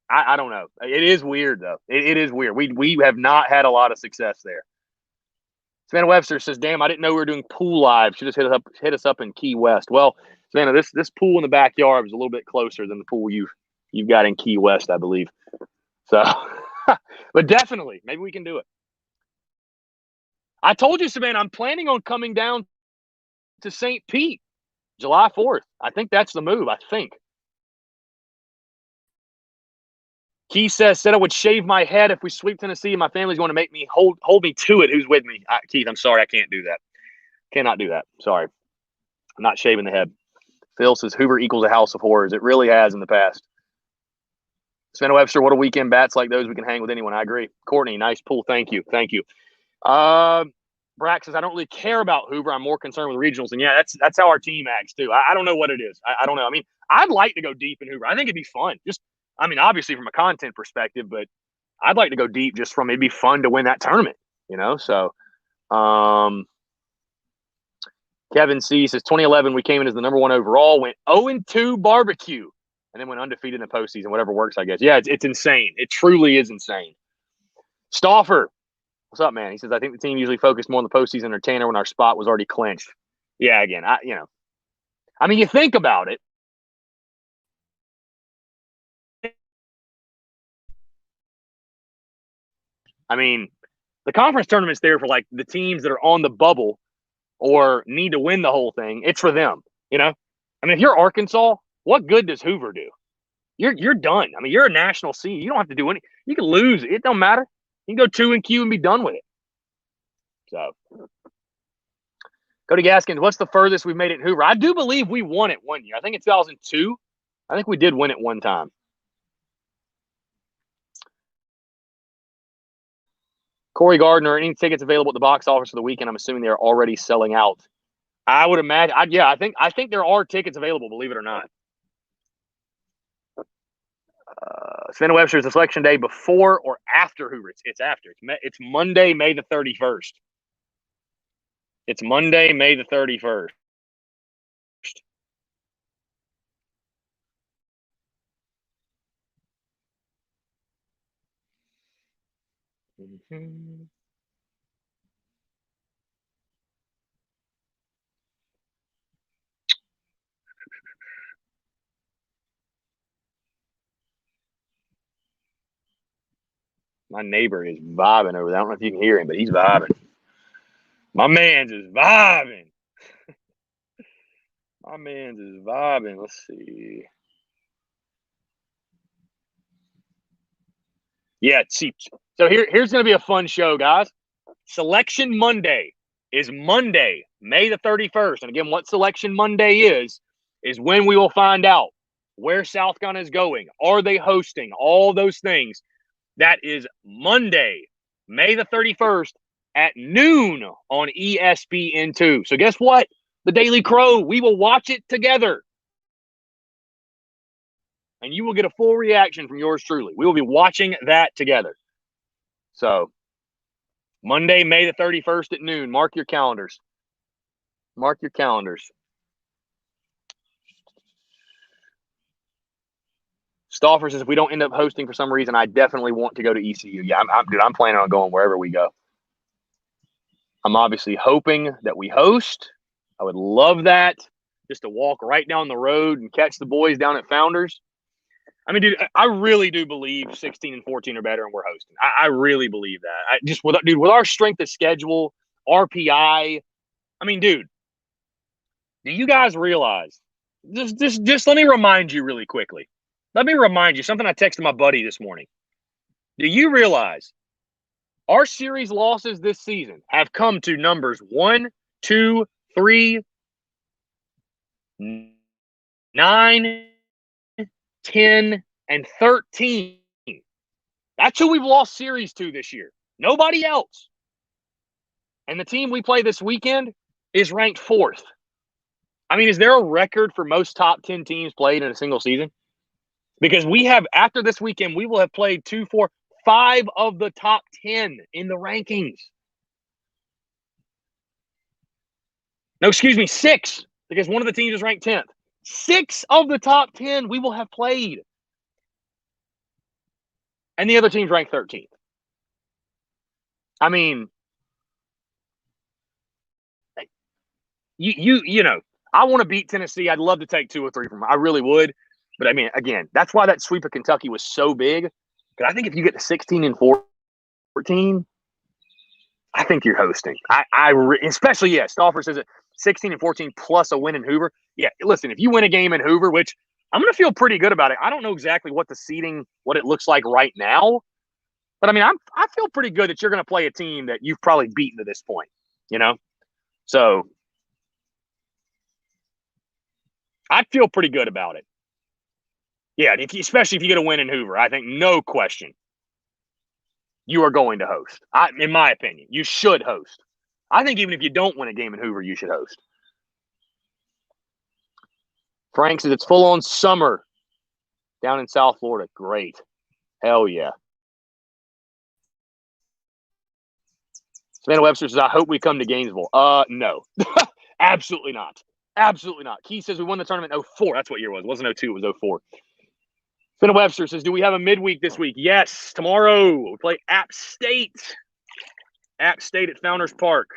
I don't know. It is weird though. It is weird. We have not had a lot of success there. Savannah Webster says, "Damn, I didn't know we were doing pool live. Should just hit us up in Key West." Well, Savannah, this pool in the backyard was a little bit closer than the pool you've got in Key West, I believe. So, but definitely, maybe we can do it. I told you, Savannah, I'm planning on coming down to St. Pete July 4th. I think that's the move. I think. Keith said I would shave my head if we sweep Tennessee. My family's going to make me hold me to it. Who's with me? Keith, I'm sorry. I can't do that. Cannot do that. Sorry. I'm not shaving the head. Phil says Hoover equals a house of horrors. It really has in the past. Sven Webster, what a weekend bats like those. We can hang with anyone. I agree. Courtney, nice pull. Thank you. Thank you. Brack says, I don't really care about Hoover. I'm more concerned with regionals. And yeah, that's how our team acts too. I don't know what it is. I don't know. I mean, I'd like to go deep in Hoover. I think it'd be fun. I mean, obviously from a content perspective, but I'd like to go deep just from it'd be fun to win that tournament, you know? So, Kevin C says 2011, we came in as the number 1 overall, went 0-2 barbecue, and then went undefeated in the postseason, whatever works, I guess. Yeah, it's insane. It truly is insane. Stauffer, what's up, man? He says, I think the team usually focused more on the postseason or Tanner when our spot was already clinched. Yeah, again, I mean, you think about it. I mean, the conference tournament's there for like the teams that are on the bubble or need to win the whole thing. It's for them, you know? I mean, if you're Arkansas, what good does Hoover do? You're done. I mean, you're a national seed. You don't have to do any. You can lose. It don't matter. You can go 2-Q and be done with it. So, Cody Gaskins, what's the furthest we've made it in Hoover? I do believe we won it one year. I think in 2002. I think we did win it one time. Corey Gardner, any tickets available at the box office for the weekend? I'm assuming they're already selling out. I would imagine. I think there are tickets available. Believe it or not. Sven Webster, is the selection day before or after Hoover? It's after. It's Monday, May the 31st. It's Monday, May the 31st. Mm-hmm. My neighbor is vibing over there. I don't know if you can hear him, but he's vibing. My man's is vibing. My man's is vibing. Let's see. Yeah, see. So here's going to be a fun show, guys. Selection Monday is Monday, May the 31st. And again, what Selection Monday is when we will find out where South Carolina is going. Are they hosting? All those things. That is Monday, May the 31st at noon on ESPN2. So guess what? The Daily Crow, we will watch it together. And you will get a full reaction from yours truly. We will be watching that together. So Monday, May the 31st at noon. Mark your calendars. Mark your calendars. Stauffer says if we don't end up hosting for some reason, I definitely want to go to ECU. Yeah, I'm planning on going wherever we go. I'm obviously hoping that we host. I would love that, just to walk right down the road and catch the boys down at Founders. I mean, dude, I really do believe 16 and 14 are better, and we're hosting. I really believe that. With our strength of schedule, RPI. I mean, dude, do you guys realize? Just let me remind you really quickly. Let me remind you something I texted my buddy this morning. Do you realize our series losses this season have come to numbers 1, 2, 3, 9, 10, and 13. That's who we've lost series to this year. Nobody else. And the team we play this weekend is ranked 4th. I mean, is there a record for most top 10 teams played in a single season? Because we have, after this weekend, we will have played 2, 4, 5 of the top 10 in the rankings. No, excuse me, 6, because one of the teams is ranked 10th. 6 of the top 10 we will have played. And the other team's ranked 13th. I mean, you know, I want to beat Tennessee. I'd love to take 2 or 3 from them. I really would. But I mean, again, that's why that sweep of Kentucky was so big. Because I think if you get to 16 and 14, I think you're hosting. Especially, yeah, Stauffer says it 16 and 14 plus a win in Hoover. Yeah, listen, if you win a game in Hoover, which I'm going to feel pretty good about it. I don't know exactly what the seeding, what it looks like right now. But I mean, I feel pretty good that you're going to play a team that you've probably beaten to this point, you know? So I'd feel pretty good about it. Yeah, especially if you get a win in Hoover, I think no question you are going to host. In my opinion, you should host. I think even if you don't win a game in Hoover, you should host. Frank says it's full on summer down in South Florida. Great. Hell yeah. Savannah Webster says, I hope we come to Gainesville. No. Absolutely not. Absolutely not. Key says we won the tournament in 04. That's what year it was. It wasn't 02. It was 04. Savannah Webster says, do we have a midweek this week? Yes. Tomorrow we play App State. App State at Founders Park.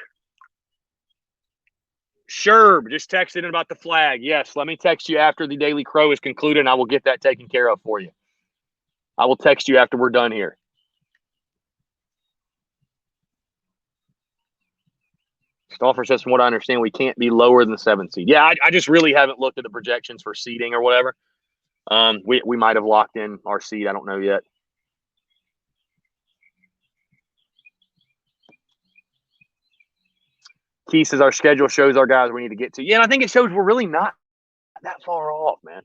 Sherb just texted in about the flag. Yes, let me text you after the Daily Crow is concluded, and I will get that taken care of for you. I will text you after we're done here. Stauffer says, from what I understand, we can't be lower than the 7th seed. Yeah, I just really haven't looked at the projections for seeding or whatever. We might have locked in our seed. I don't know yet. Key says our schedule shows our guys we need to get to. Yeah, and I think it shows we're really not that far off, man.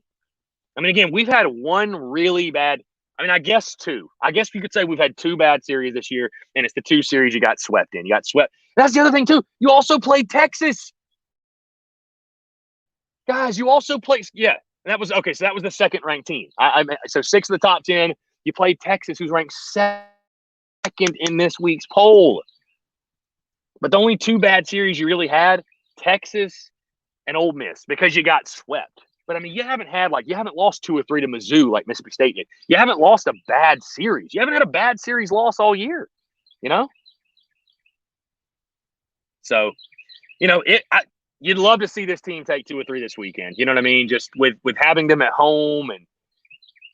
I mean, again, we've had one really bad – I mean, I guess 2. I guess you could say we've had 2 bad series this year, and it's the 2 series you got swept in. You got swept. That's the other thing, too. You also played Texas. Guys, you also played – yeah. And that was – okay, so that was the second-ranked team. So 6 of the top 10. You played Texas, who's ranked 2nd in this week's poll. But the only 2 bad series you really had, Texas and Ole Miss, because you got swept. But, I mean, you haven't lost 2 or 3 to Mizzou like Mississippi State did. You haven't lost a bad series. You haven't had a bad series loss all year, you know? So, you know, you'd love to see this team take 2 or 3 this weekend. You know what I mean? Just with having them at home, and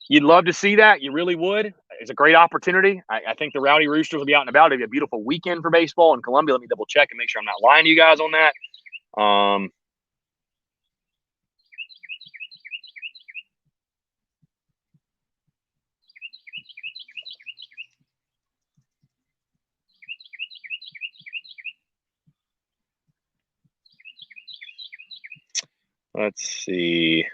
you'd love to see that. You really would. It's a great opportunity. I think the Rowdy Roosters will be out and about. It'll be a beautiful weekend for baseball in Columbia. Let me double check and make sure I'm not lying to you guys on that. Let's see.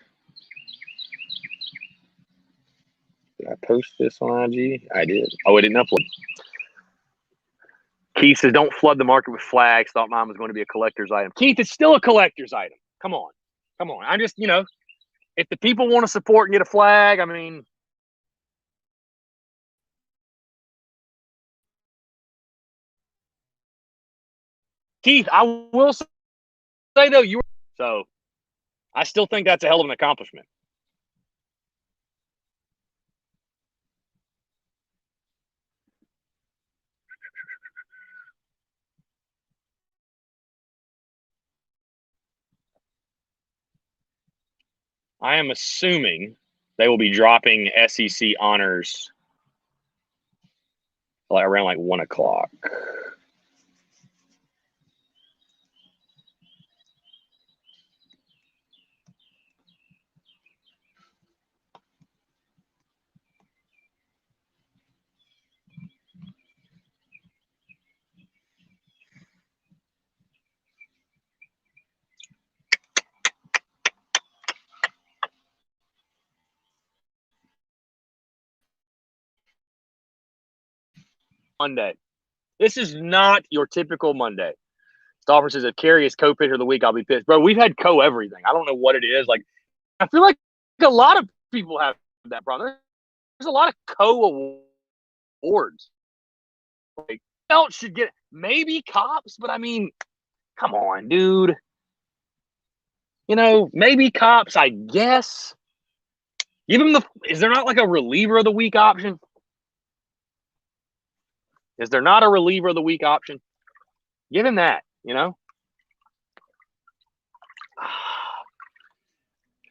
Did I post this on IG? I did. Oh, I didn't upload. Keith says, don't flood the market with flags. Thought mine was going to be a collector's item. Keith, it's still a collector's item. Come on. Come on. I'm just, you know, if the people want to support and get a flag, I mean. Keith, I will say, though, so I still think that's a hell of an accomplishment. I am assuming they will be dropping SEC honors like around like 1 o'clock. Monday. This is not your typical Monday. Stoffer says if Kerry is co-pitcher of the week, I'll be pissed. Bro, we've had co-everything. I don't know what it is. Like, I feel like a lot of people have that problem. There's a lot of co-awards. Like, else should get maybe Cops, but I mean, come on, dude. You know, maybe Cops, I guess. Give him is there not like a reliever of the week option? Is there not a reliever of the week option? Give him that, you know?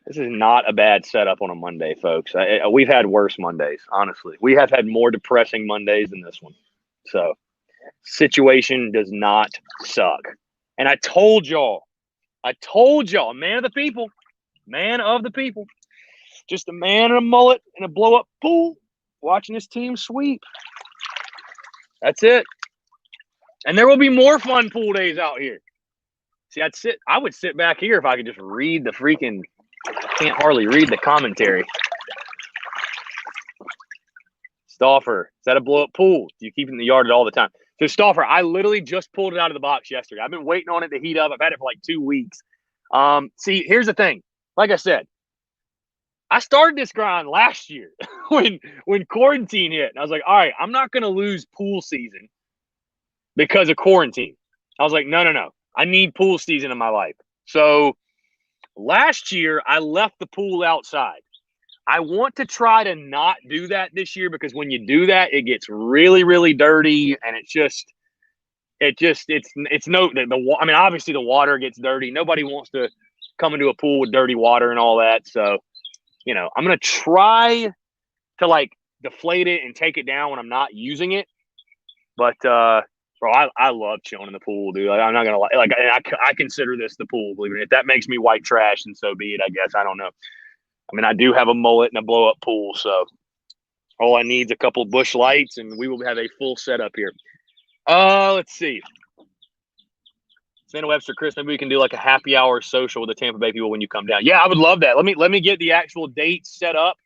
This is not a bad setup on a Monday, folks. We've had worse Mondays, honestly. We have had more depressing Mondays than this one. So, situation does not suck. And I told y'all, man of the people, just a man in a mullet in a blow-up pool watching his team sweep. That's it. And there will be more fun pool days out here. See, I would sit back here if I could just read the freaking – I can't hardly read the commentary. Stoffer, is that a blow-up pool? Do you keep it in the yard all the time? So, Stoffer, I literally just pulled it out of the box yesterday. I've been waiting on it to heat up. I've had it for like 2 weeks. See, here's the thing. Like I said, I started this grind last year when quarantine hit. And I was like, all right, I'm not going to lose pool season because of quarantine. I was like, no. I need pool season in my life. So last year, I left the pool outside. I want to try to not do that this year because when you do that, it gets really, really dirty, and I mean, obviously the water gets dirty. Nobody wants to come into a pool with dirty water and all that. So, you know, I'm gonna try to like deflate it and take it down when I'm not using it. But bro, I love chilling in the pool, dude. Like, I'm not gonna lie. Like, I consider this the pool. Believe it. If that makes me white trash, then so be it. I guess I don't know. I mean, I do have a mullet and a blow up pool, so all I need is a couple of bush lights, and we will have a full setup here. Let's see. Santa Webster, Chris, maybe we can do like a happy hour social with the Tampa Bay people when you come down. Yeah, I would love that. Let me get the actual date set up.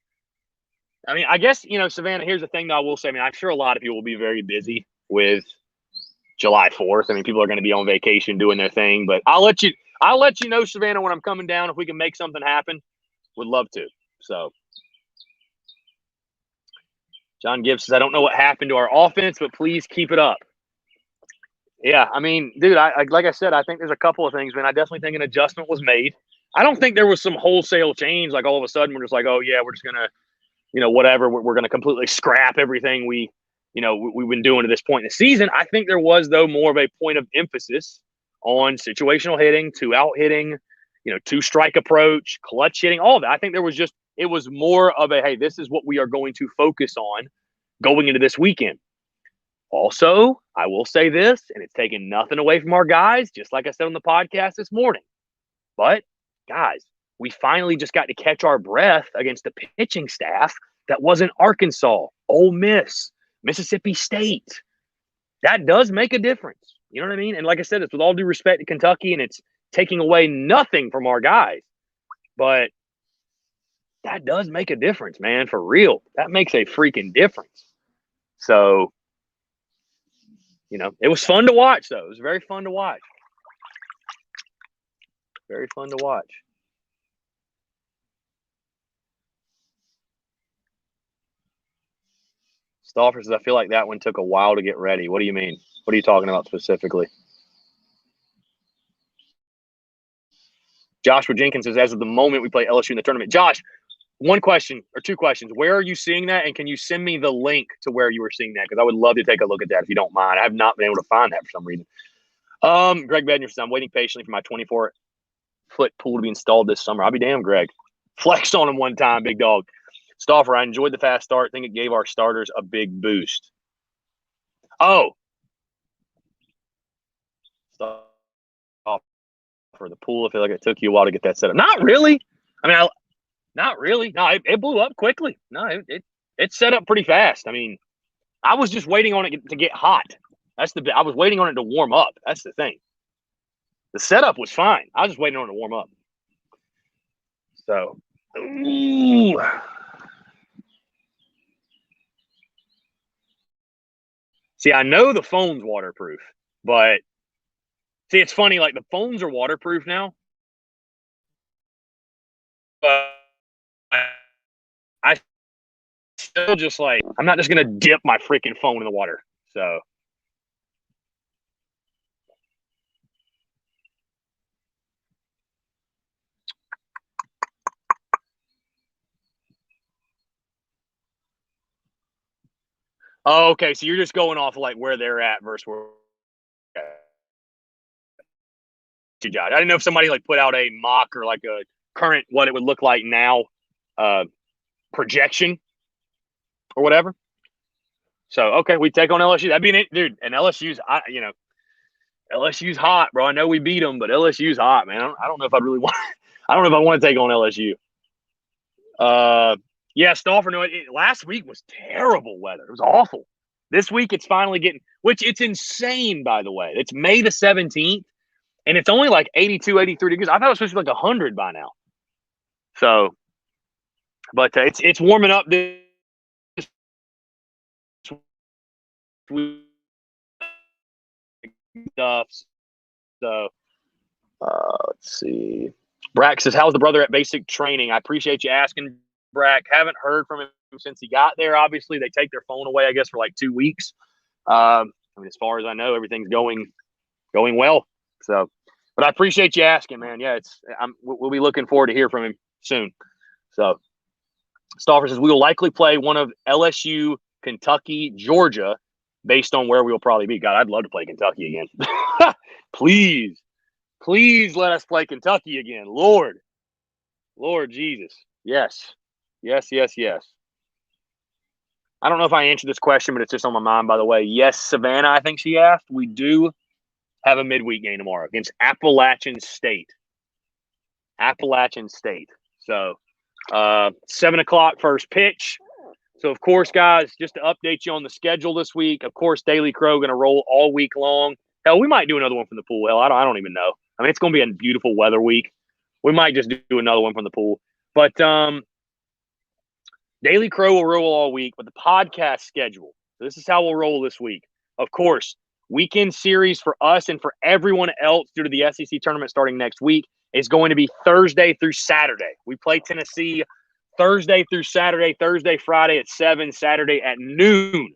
I mean, I guess, you know, Savannah, here's the thing that I will say. I mean, I'm sure a lot of people will be very busy with July 4th. I mean, people are going to be on vacation doing their thing, but I'll let you know, Savannah, when I'm coming down, if we can make something happen. Would love to. So John Gibbs says, I don't know what happened to our offense, but please keep it up. Yeah, I mean, dude, I like I said, I think there's a couple of things, man. I definitely think an adjustment was made. I don't think there was some wholesale change. Like all of a sudden we're just like, oh yeah, we're just going to, you know, whatever. We're going to completely scrap everything we've been doing to this point in the season. I think there was, though, more of a point of emphasis on situational hitting, 2-out hitting, you know, 2-strike approach, clutch hitting, all of that. I think it was more of a, hey, this is what we are going to focus on going into this weekend. Also, I will say this, and it's taking nothing away from our guys, just like I said on the podcast this morning. But, guys, we finally just got to catch our breath against the pitching staff that wasn't Arkansas, Ole Miss, Mississippi State. That does make a difference. You know what I mean? And like I said, it's with all due respect to Kentucky, and it's taking away nothing from our guys. But that does make a difference, man, for real. That makes a freaking difference. So, you know, it was fun to watch, though. It was very fun to watch. Very fun to watch. Stoffer says, I feel like that one took a while to get ready. What do you mean? What are you talking about specifically? Joshua Jenkins says, as of the moment we play LSU in the tournament. Josh, one question or two questions. Where are you seeing that? And can you send me the link to where you were seeing that? Because I would love to take a look at that if you don't mind. I have not been able to find that for some reason. Greg Bedner says, I'm waiting patiently for my 24-foot pool to be installed this summer. I'll be damned, Greg. Flexed on him one time, big dog. Stauffer, I enjoyed the fast start. I think it gave our starters a big boost. Oh. For the pool, I feel like it took you a while to get that set up. Not really. I mean, not really. No, it blew up quickly. No, it set up pretty fast. I mean, I was just waiting on it to get hot. I was waiting on it to warm up. That's the thing. The setup was fine. I was just waiting on it to warm up. So, ooh. See, I know the phone's waterproof, but see, it's funny. Like the phones are waterproof now, but I still just like I'm not just gonna dip my freaking phone in the water. So. Oh, okay. So you're just going off like where they're at versus where. Okay. I didn't know if somebody like put out a mock or like a current what it would look like now projection or whatever. So okay, we take on LSU. That'd be an dude. And LSU's LSU's hot, bro. I know we beat them, but LSU's hot, man. I don't know if I'd really want. I don't know if I want to take on LSU. Yeah, Stauffer. No, last week was terrible weather. It was awful. This week it's finally getting, which it's insane, by the way. It's May the 17th, and it's only like 82, 83 degrees. I thought it was supposed to be like 100 by now. So, but it's warming up this stuff. So, let's see. Brack says, "How's the brother at basic training? I appreciate you asking, Brack. Haven't heard from him since he got there. Obviously, they take their phone away, I guess, for like 2 weeks. I mean, as far as I know, everything's going well. So, but I appreciate you asking, man. Yeah, we'll be looking forward to hear from him soon. So, Stauffer says we will likely play one of LSU, Kentucky, Georgia, based on where we will probably be. God, I'd love to play Kentucky again. Please let us play Kentucky again. Lord Jesus. Yes. I don't know if I answered this question, but it's just on my mind, by the way. Yes, Savannah, I think she asked. We do have a midweek game tomorrow against Appalachian State. So, 7 o'clock first pitch. So, of course, guys, just to update you on the schedule this week, of course, Daily Crow going to roll all week long. Hell, we might do another one from the pool. Hell, I don't even know. I mean, it's going to be a beautiful weather week. We might just do another one from the pool. But Daily Crow will roll all week, but the podcast schedule. So this is how we'll roll this week. Of course, weekend series for us and for everyone else due to the SEC tournament starting next week is going to be Thursday through Saturday. We play Tennessee Thursday through Saturday, Thursday, Friday at 7, Saturday at noon.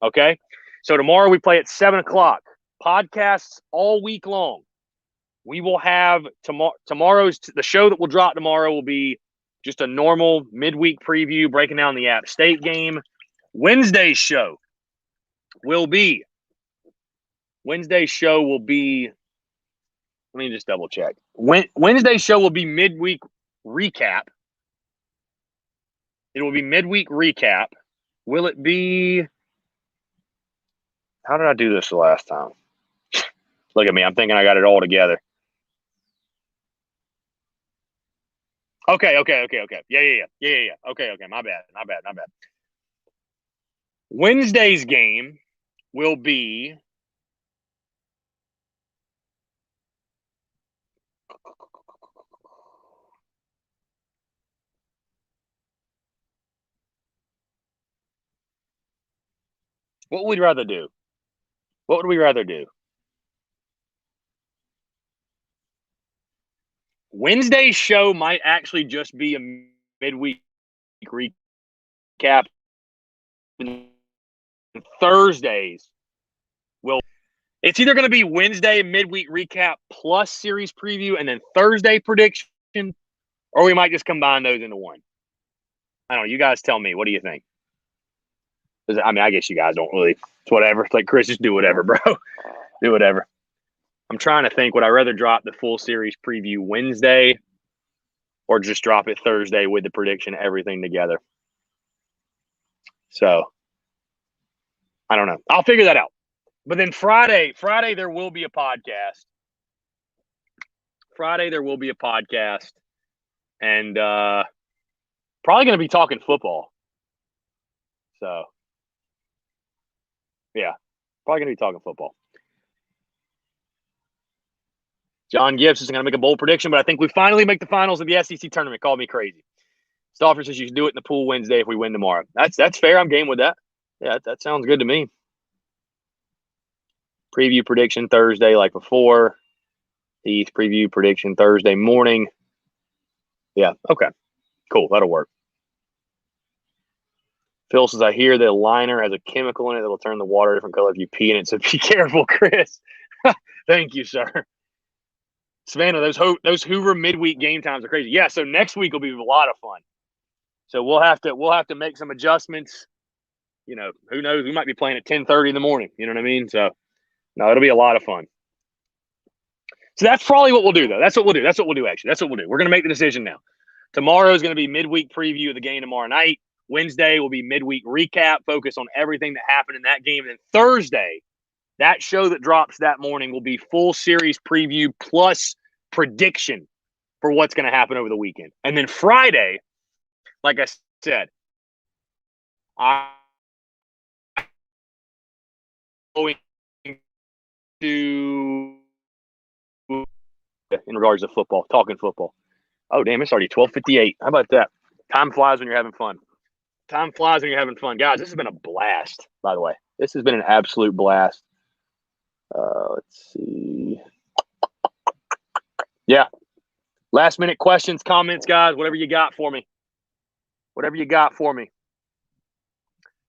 Okay? So tomorrow we play at 7 o'clock. Podcasts all week long. We will have the show that will drop tomorrow will be just a normal midweek preview breaking down the App State game. Wednesday's show will be, let me just double check. Wednesday's show will be midweek recap. It will be midweek recap. Will it be, how did I do this the last time? Look at me. I'm thinking I got it all together. Okay. Yeah. Okay. My bad. Wednesday's game will be what would we rather do? What would we rather do? Wednesday's show might actually just be a midweek recap. Thursdays it's either going to be Wednesday midweek recap plus series preview and then Thursday prediction, or we might just combine those into one. I don't know. You guys tell me. What do you think? I mean, I guess you guys don't really. It's whatever. It's like, Chris, just do whatever, bro. Do whatever. I'm trying to think. Would I rather drop the full series preview Wednesday or just drop it Thursday with the prediction, everything together. So I don't know. I'll figure that out. But then Friday there will be a podcast. And probably going to be talking football. So, yeah, probably going to be talking football. John Gibbs is going to make a bold prediction, but I think we finally make the finals of the SEC tournament. Call me crazy. Stauffer says you should do it in the pool Wednesday if we win tomorrow. That's fair. I'm game with that. Yeah, that sounds good to me. Preview prediction Thursday like before. Heath preview prediction Thursday morning. Yeah, okay. Cool, that'll work. Phil says, I hear the liner has a chemical in it that will turn the water a different color if you pee in it, so be careful, Chris. Thank you, sir. Savannah, those Hoover midweek game times are crazy. Yeah, so next week will be a lot of fun. So we'll have to make some adjustments. You know, who knows? We might be playing at 10:30 in the morning. You know what I mean? So, no, it'll be a lot of fun. So that's probably what we'll do, though. That's what we'll do. Actually. That's what we'll do. We're going to make the decision now. Tomorrow is going to be midweek preview of the game tomorrow night. Wednesday will be midweek recap, focus on everything that happened in that game. And then Thursday, that show that drops that morning will be full series preview plus prediction for what's going to happen over the weekend. And then Friday, like I said, I'm going to, in regards to football, talking football. Oh, damn, it's already 12:58. How about that? Time flies when you're having fun. Guys, this has been a blast, by the way. This has been an absolute blast. Let's see. Yeah. Last minute questions, comments, guys, whatever you got for me.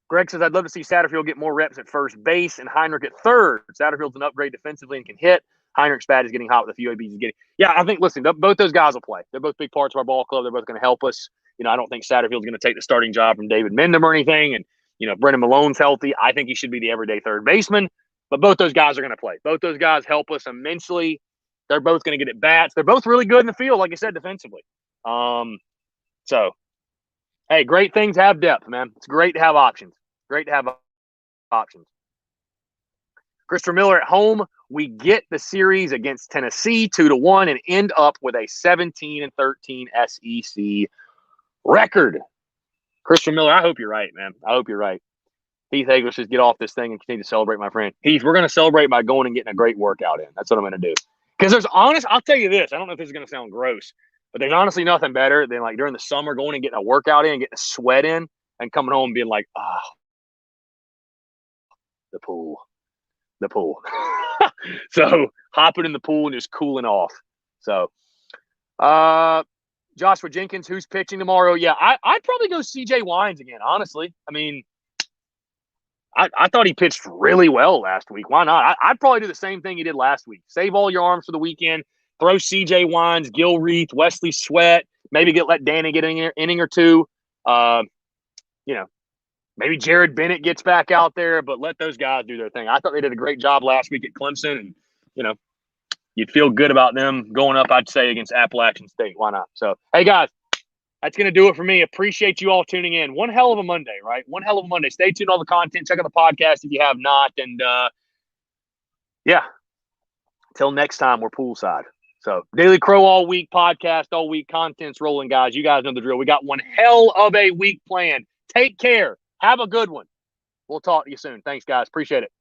Greg says, I'd love to see Satterfield get more reps at first base and Heinrich at third. Satterfield's an upgrade defensively and can hit. Heinrich's bat is getting hot with a few ABs. Yeah, I think, listen, both those guys will play. They're both big parts of our ball club. They're both going to help us. You know, I don't think Satterfield's going to take the starting job from David Mendham or anything. And, you know, Brendan Malone's healthy. I think he should be the everyday third baseman. But both those guys are going to play. Both those guys help us immensely. They're both going to get at bats. They're both really good in the field, like I said, defensively. So, hey, great things have depth, man. It's great to have options. Christopher Miller at home. We get the series against Tennessee 2-1 and end up with a 17-13 SEC record. Christopher Miller, I hope you're right, man. I hope you're right. Heath Hagler says, get off this thing and continue to celebrate, my friend. Heath, we're going to celebrate by going and getting a great workout in. That's what I'm going to do. Because I'll tell you this. I don't know if this is going to sound gross, but there's honestly nothing better than like during the summer going and getting a workout in, getting a sweat in, and coming home and being like, the pool. So hopping in the pool and just cooling off. So, Joshua Jenkins, who's pitching tomorrow? Yeah, I'd probably go CJ Wines again, honestly. I mean, I thought he pitched really well last week. Why not? I'd probably do the same thing he did last week. Save all your arms for the weekend. Throw CJ Wines, Gil Reith, Wesley Sweat. Maybe let Danny get an inning or two. You know, maybe Jared Bennett gets back out there, but let those guys do their thing. I thought they did a great job last week at Clemson, and, you know, you'd feel good about them going up, I'd say, against Appalachian State. Why not? So, hey, guys, that's going to do it for me. Appreciate you all tuning in. One hell of a Monday, right? One hell of a Monday. Stay tuned on the content. Check out the podcast if you have not. And, yeah, until next time, we're poolside. So, Daily Crow all week, podcast all week, content's rolling, guys. You guys know the drill. We got one hell of a week planned. Take care. Have a good one. We'll talk to you soon. Thanks, guys. Appreciate it.